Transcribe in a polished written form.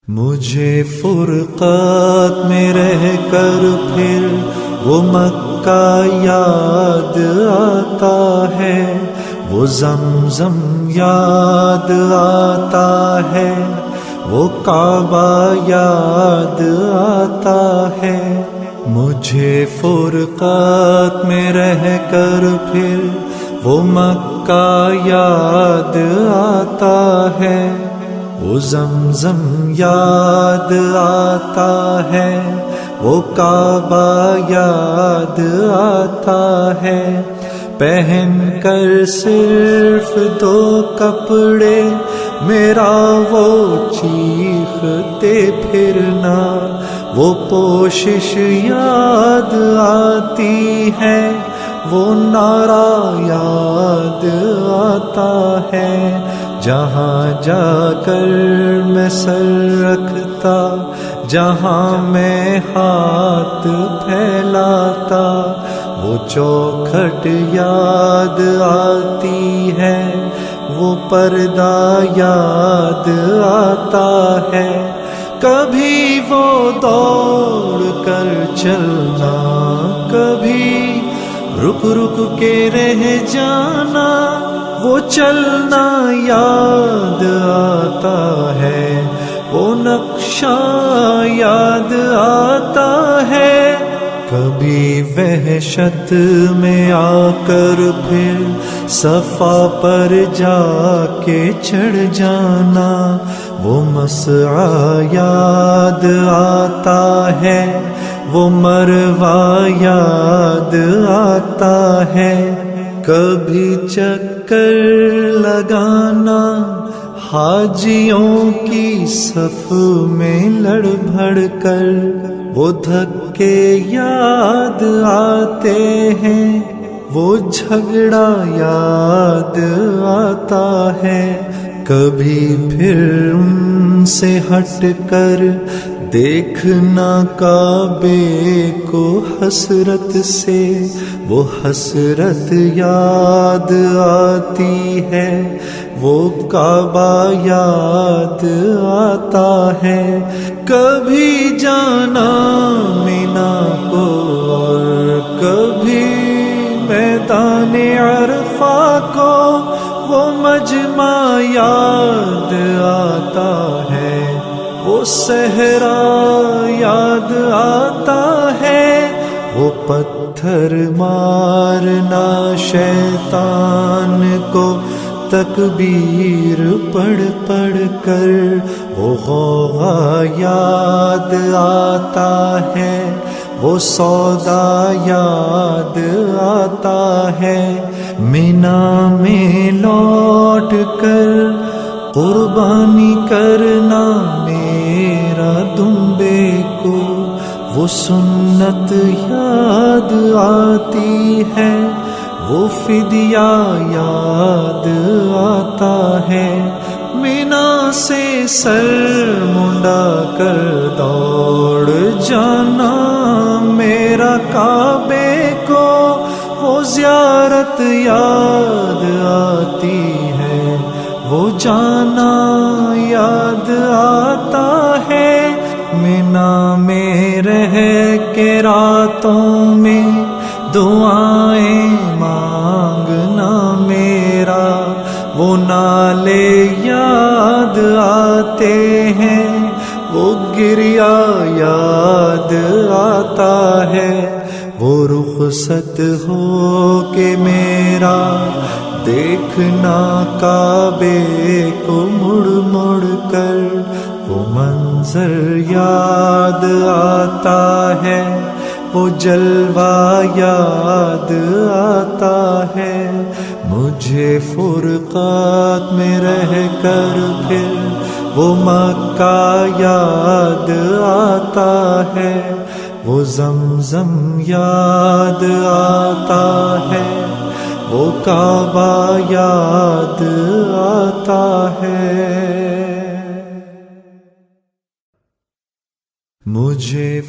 مجھے فرقات میں رہ کر پھر وہ مکہ یاد آتا ہے، وہ زمزم یاد آتا ہے، وہ کعبہ یاد آتا ہے۔ مجھے فرقات میں رہ کر پھر وہ مکہ یاد آتا ہے، وہ زمزم یاد آتا ہے، وہ کعبہ یاد آتا ہے۔ پہن کر صرف دو کپڑے میرا وہ چیختے پھرنا، وہ پوشش یاد آتی ہے، وہ نعرہ یاد آتا ہے۔ جہاں جا کر میں سر رکھتا، جہاں میں ہاتھ پھیلاتا، وہ چوکھٹ یاد آتی ہے، وہ پردہ یاد آتا ہے۔ کبھی وہ دوڑ کر چلنا، کبھی رک رک کے رہ جانا، وہ چلنا یاد آتا ہے، وہ نقشہ یاد آتا ہے۔ کبھی وحشت میں آ کر پھر صفا پر جا کے چڑھ جانا، وہ مسعی یاد آتا ہے، وہ مروہ یاد آتا ہے۔ کبھی چکر لگانا حاجیوں کی صف میں لڑ بھڑ کر، وہ دھکے یاد آتے ہیں، وہ جھگڑا یاد آتا ہے۔ کبھی پھر ان سے ہٹ کر دیکھنا کعبے کو حسرت سے، وہ حسرت یاد آتی ہے، وہ کعبہ یاد آتا ہے۔ کبھی جانا مینا کو اور کبھی میدان عرفہ کو، وہ مجمع یاد آتا ہے، وہ صحرا یاد آتا ہے، وہ پتھر مارنا شیطان کو تکبیر پڑھ پڑھ کر، وہ غوغا یاد آتا ہے، وہ سودا یاد آتا ہے۔ مینا میں لوٹ کر قربانی کرنا میرا دمبے کو، وہ سنت یاد آتی ہے، وہ فدیہ یاد آتا ہے۔ مینا سے سر منڈا کر دوڑ جانا میرا کعبے کو، وہ زیارت یاد آتی ہے، وہ جانا یاد آتا ہے۔ مینا میں رہ کے راتوں میں دعائیں مانگنا میرا، وہ نالے یاد آتے ہیں، وہ گریا یاد آتا ہے۔ وہ رخصت ہو کے میرا دیکھنا کعبے کو مڑ مڑ کر، وہ منظر یاد آتا ہے، وہ جلوہ یاد آتا ہے۔ مجھے فرقات میں رہ کر پھر وہ مکہ یاد آتا ہے، وہ زمزم یاد آتا ہے، وہ کعبہ یاد آتا ہے۔ مجھے